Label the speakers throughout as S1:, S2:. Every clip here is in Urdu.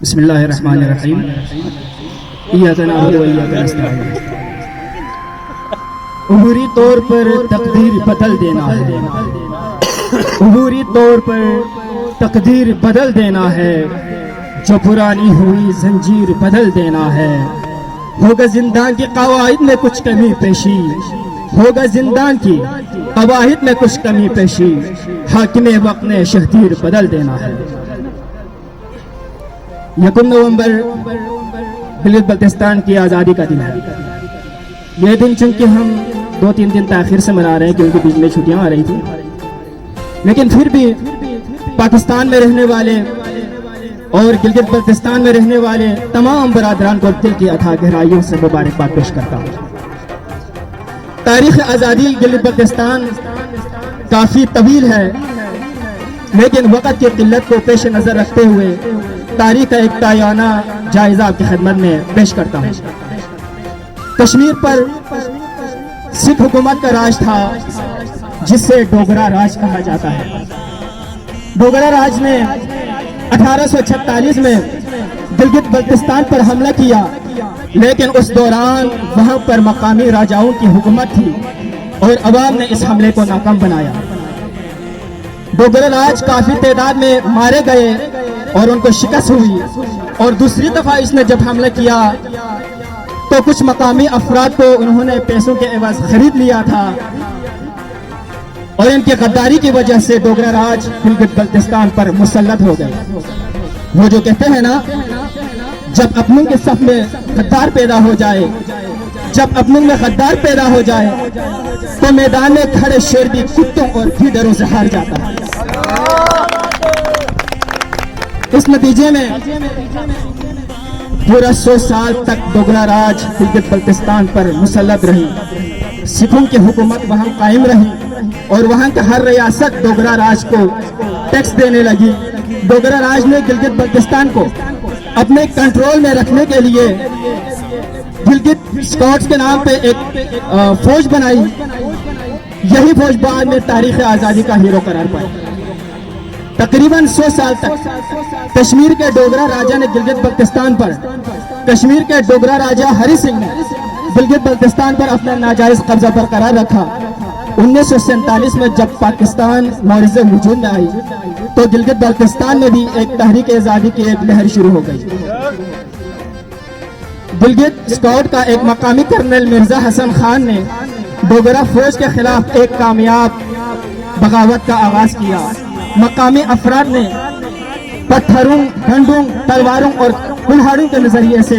S1: بسم اللہ الرحمن الرحیم ایاک نعبد و ایاک نستعین۔ عبوری طور پر تقدیر بدل دینا ہے، عبوری طور پر تقدیر بدل دینا ہے، جو پرانی ہوئی زنجیر بدل دینا ہے۔ ہوگا زندان کی قواعد میں کچھ کمی پیشی، ہوگا زندان کی قواعد میں کچھ کمی پیشی، حاکم وقت نے شہدیر بدل دینا ہے۔ یکم نومبر گلگت بلتستان کی آزادی کا دن ہے۔ یہ دن چونکہ ہم 2-3 دن تاخیر سے منا رہے ہیں کیونکہ بیچ میں چھٹیاں آ رہی تھیں، لیکن پھر بھی پاکستان میں رہنے والے اور گلگت بلتستان میں رہنے والے تمام برادران کو دل کی اتھاہ گہرائیوں سے مبارکباد پیش کرتا ہوں۔ تاریخ آزادی گلگت بلتستان کافی طویل ہے، لیکن وقت کی قلت کو پیش نظر رکھتے ہوئے تاریخ کا ایک تایانہ جائزہ آپ کی خدمت میں پیش کرتا ہوں۔ کشمیر پر سکھ حکومت کا راج تھا، جس سے ڈوگرا راج کہا جاتا ہے۔ ڈوگرا راج نے 1846 میں گلگت بلتستان پر حملہ کیا، لیکن اس دوران وہاں پر مقامی راجاؤں کی حکومت تھی اور عوام نے اس حملے کو ناکام بنایا۔ ڈوگرا راج کافی تعداد میں مارے گئے اور ان کو شکست ہوئی، اور دوسری دفعہ اس نے جب حملہ کیا تو کچھ مقامی افراد کو انہوں نے پیسوں کے عوض خرید لیا تھا، اور ان کی غداری کی وجہ سے ڈوگرا راج گلگت بلتستان پر مسلط ہو گئے۔ وہ جو کہتے ہیں نا، جب اپنوں کے صف میں غدار پیدا ہو جائے، جب اپنوں میں غدار پیدا ہو جائے تو میدان میں کھڑے شیر بھی کتوں اور بھیڑوں سے ہار جاتا ہے۔ اس نتیجے میں پورا 100 سال تک ڈوگرا راج گلگت بلتستان پر مسلط رہی، سکھوں کی حکومت وہاں قائم رہی، اور وہاں کا ہر ریاست ڈوگرا راج کو ٹیکس دینے لگی۔ ڈوگرا راج نے گلگت بلتستان کو اپنے کنٹرول میں رکھنے کے لیے گلگت اسکاؤٹس کے نام پہ ایک فوج بنائی۔ یہی فوج بعد میں تاریخ آزادی کا ہیرو قرار پائی۔ تقریباً 100 سال تک کشمیر کے ڈوگرا راجہ نے گلگت بلتستان پر، کشمیر کے ڈوگرا راجہ ہری سنگھ نے گلگت بلتستان پر اپنا ناجائز قبضہ برقرار رکھا۔ 1947 میں جب پاکستان معرض وجود میں آئی تو گلگت بلتستان میں بھی ایک تحریک آزادی کی ایک لہر شروع ہو گئی۔ گلگت اسکاؤٹ کا ایک مقامی کرنل مرزا حسن خان نے ڈوگرا فوج کے خلاف ایک کامیاب بغاوت کا آغاز کیا۔ مقامی افراد نے پتھروں، ڈنڈوں، تلواروں اور کلہاڑوں کے نظریے سے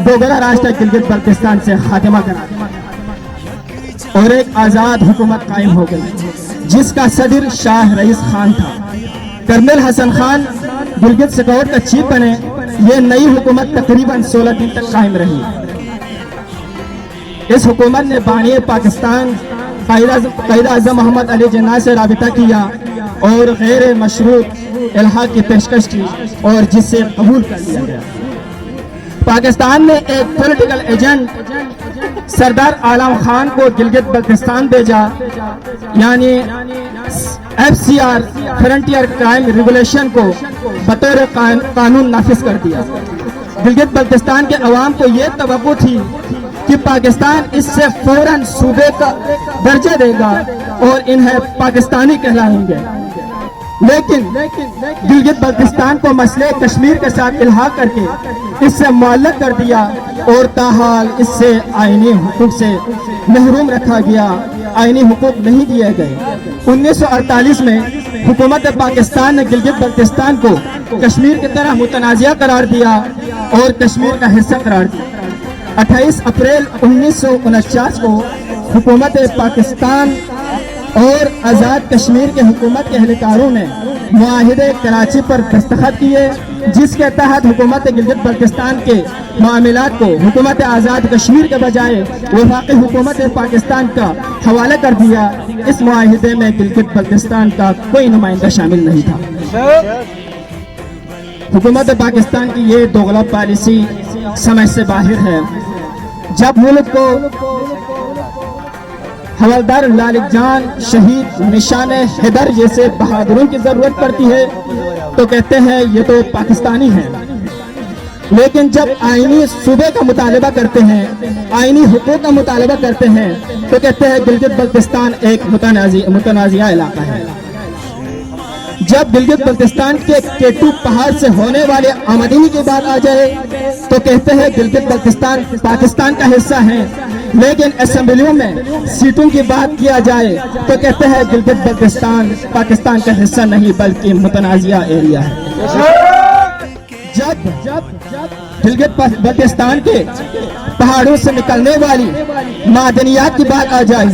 S1: ڈوگرا راج کا گلگت بلتستان سے خاتمہ کرا اور ایک آزاد حکومت قائم ہو گئی، جس کا صدر شاہ رئیس خان تھا۔ کرنل حسن خان گلگت اسکاؤٹ کا چیف بنے۔ یہ نئی حکومت تقریباً 16 دن تک قائم رہی۔ اس حکومت نے بانی پاکستان قائد اعظم محمد علی جناح سے رابطہ کیا اور غیر مشروط الحاق کی پیشکش کی، اور جس سے قبول کر لیا گیا۔ پاکستان نے ایک پولیٹیکل ایجنٹ سردار عالم خان کو گلگت بلتستان بھیجا، یعنی FCR فرنٹیئر کرائم ریگولیشن کو بطور قانون نافذ کر دیا۔ گلگت بلتستان کے عوام کو یہ توقع تھی کہ پاکستان اس سے فوراً صوبے کا درجہ دے گا اور انہیں پاکستانی کہلائیں گے، لیکن گلگت بلتستان کو مسئلے کشمیر کے ساتھ الحاق کر کے اس سے معلق کر دیا، اور تاحال اس سے آئینی حقوق سے محروم رکھا گیا، آئینی حقوق نہیں دیے گئے۔ 1948 میں حکومت پاکستان نے گلگت بلتستان کو کشمیر کی طرح متنازعہ قرار دیا اور کشمیر کا حصہ قرار دیا۔ 28 اپریل 1949 کو حکومت پاکستان اور آزاد کشمیر کے حکومت کے اہلکاروں نے معاہدے کراچی پر دستخط کیے، جس کے تحت حکومت گلگت بلتستان کے معاملات کو حکومت آزاد کشمیر کے بجائے وفاقی حکومت پاکستان کا حوالہ کر دیا۔ اس معاہدے میں گلگت بلتستان کا کوئی نمائندہ شامل نہیں تھا۔ حکومت پاکستان کی یہ دوغلا پالیسی سمجھ سے باہر ہے۔ جب ملک کو حوالدار لالک جان، شہید نشان حیدر جیسے بہادروں کی ضرورت پڑتی ہے تو کہتے ہیں یہ تو پاکستانی ہیں۔ لیکن جب آئینی صوبے کا مطالبہ کرتے ہیں، آئینی حقوق کا مطالبہ کرتے ہیں، تو کہتے ہیں گلگت بلتستان ایک متنازعہ علاقہ ہے۔ جب گلگت بلتستان کے کیٹو پہاڑ سے ہونے والے آمدنی کی بات آ جائے تو کہتے ہیں گلگت بلتستان پاکستان کا حصہ ہے، لیکن اسمبلیوں میں سیٹوں کی بات کیا جائے تو کہتے ہیں گلگت بلتستان پاکستان کا حصہ نہیں بلکہ متنازعہ ایریا ہے۔ جب گلگت بلتستان کے پہاڑوں سے نکلنے والی معدنیات کی بات آ جائے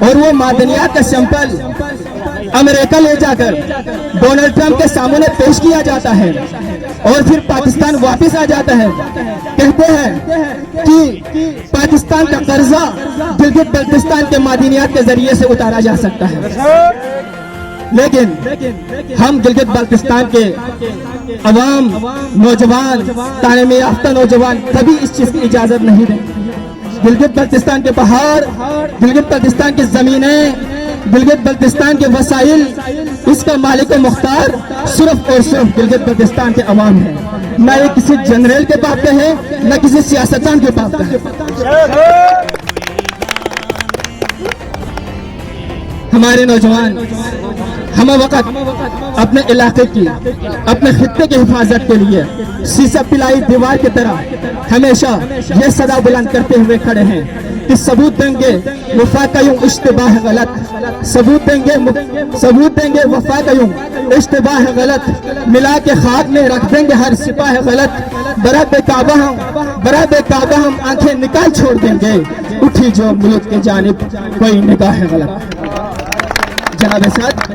S1: اور وہ معدنیات کا سیمپل امریکہ لے جا کر ڈونلڈ ٹرمپ کے سامنے پیش کیا جاتا ہے اور پھر پاکستان واپس آ جاتا ہے، کہتے ہیں کہ پاکستان کا قرضہ گلگت بلتستان کے معدنیات کے ذریعے سے اتارا جا سکتا ہے، لیکن ہم گلگت بلتستان کے عوام، نوجوان، تعلیم یافتہ نوجوان کبھی اس چیز کی اجازت نہیں دیں۔ گلگت بلتستان کے پہاڑ، گلگت بلتستان کی زمینیں، گلگت بلتستان کے وسائل، اس کا مالک و مختار صرف اور صرف گلگت بلتستان کے عوام ہیں، نہ یہ کسی جنرل کے باپ کا ہے، نہ کسی سیاستدان کے باپ کا ہے۔ ہمارے نوجوان ہم وقت اپنے علاقے کی، اپنے خطے کی حفاظت کے لیے سیسا پلائی دیوار کی طرح ہمیشہ یہ صدا بلند کرتے ہوئے کھڑے ہیں کہ ثبوت دیں گے وفا کا یوں اشتباہ غلط، ثبوت دیں گے وفا کا یوں اشتباہ غلط، ملا کے خاک میں رکھ دیں گے ہر سپاہ غلط، برابِ کعبہ ہم آنکھیں نکال چھوڑ دیں گے، اٹھی جو ملک کے جانب کوئی نگاہ غلط۔ جناب ساتھ،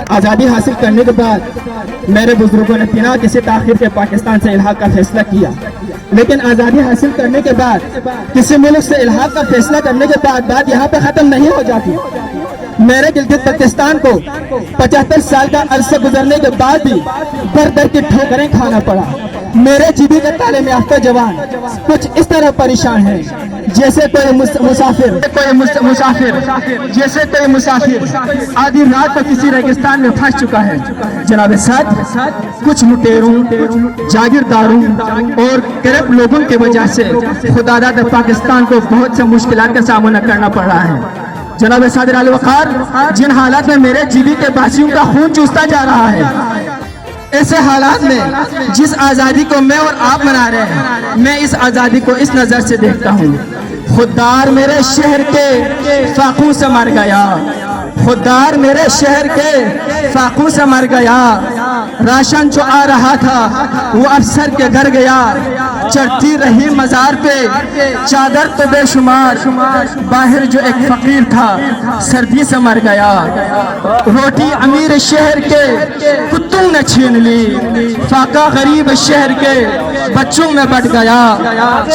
S1: آزادی حاصل کرنے کے بعد میرے بزرگوں نے بنا کسی تاخیر کے پاکستان سے الحاق کا فیصلہ کیا، لیکن آزادی حاصل کرنے کے بعد کسی ملک سے الحاق کا فیصلہ کرنے کے بعد بات یہاں پہ ختم نہیں ہو جاتی۔ میرے گلگت بلتستان کو 75 سال کا عرصہ گزرنے کے بعد بھی در در کی ٹھوکریں کھانا پڑا۔ میرے جیبی کا تعلیم یافتہ جوان کچھ اس طرح پریشان ہے جیسے کوئی مسافر آدھی رات کو کسی ریگستان میں پھنس چکا ہے۔ جناب ساتھ، کچھ لٹیروں، جاگیرداروں اور کرپٹ لوگوں کی وجہ سے خدا داد پاکستان کو بہت سے مشکلات کا سامنا کرنا پڑ رہا ہے۔ جناب صادر علی وقار، جن حالات میں میرے جیبی کے باسیوں کا خون چوستا جا رہا ہے، ایسے حالات میں جس آزادی کو میں اور آپ منا رہے ہیں، میں اس آزادی کو اس نظر سے دیکھتا ہوں، خوددار میرے شہر کے فاقوں سے مر گیا، خوددار میرے شہر کے فاقوں سے مر گیا، راشن جو آ رہا تھا وہ افسر کے گھر گیا، چڑھتی رہی مزار پہ چادر تو بے شمار، باہر جو ایک فقیر تھا سردی سے مر گیا، روٹی امیر شہر کے کتوں نے چھین لی، فاقہ غریب شہر کے بچوں میں بٹ گیا،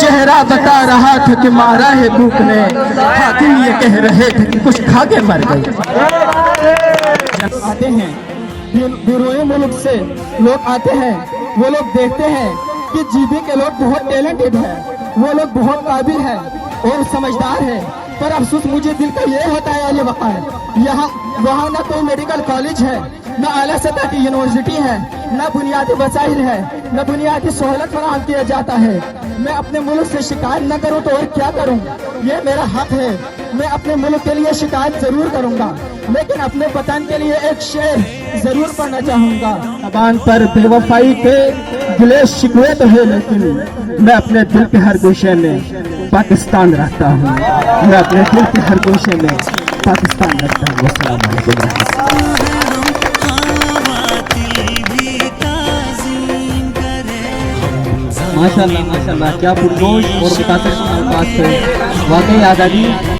S1: چہرہ بتا رہا تھا کہ مارا ہے بھوک نے، حاکم یہ کہہ رہے تھے کہ کچھ کھا کے مر گئے۔ آتے ہیں بیرونی ملک سے لوگ آتے ہیں، وہ لوگ دیکھتے ہیں کہ جی بی کے لوگ بہت ٹیلنٹڈ ہیں، وہ لوگ بہت قابل ہیں اور سمجھدار ہیں، پر افسوس مجھے دل کا یہ ہوتا ہے علی وقار، وہاں نہ کوئی میڈیکل کالج ہے، نہ اعلیٰ سطح کی یونیورسٹی ہے، نہ بنیادی وسائل ہے، نہ بنیادی سہولت فراہم کیا جاتا ہے۔ میں اپنے ملک سے شکایت نہ کروں تو اور کیا کروں؟ یہ میرا حق ہے، میں اپنے ملک کے لیے شکایت ضرور کروں گا، لیکن اپنے وطن کے لیے ایک شعر ضرور پڑھنا چاہوں گا۔ زبان پر بے وفائی کے گلے شکوے تو ہے، لیکن میں اپنے دل کے ہر گوشے میں پاکستان رکھتا ہوں، میں اپنے دل کے ہر گوشے میں پاکستان رکھتا ہوں۔ السلام علیکم۔
S2: ماشاءاللہ ماشاءاللہ، کیا پرجوش اور متاثر کن الفاظ تھے، واقعی آزادی